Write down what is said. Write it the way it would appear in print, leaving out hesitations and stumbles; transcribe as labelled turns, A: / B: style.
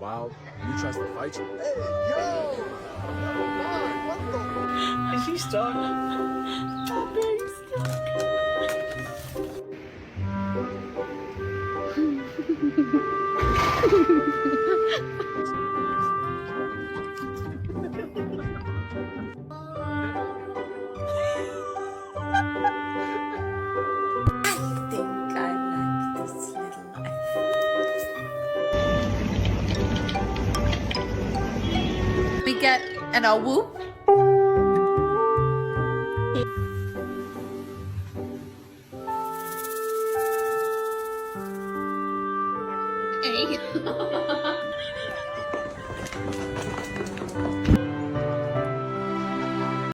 A: wild, and he tries to fight you.
B: Hey, yo! What the?
C: Is he stuck? I'm being
D: I think I like this little life. We get an a whoop. Hey.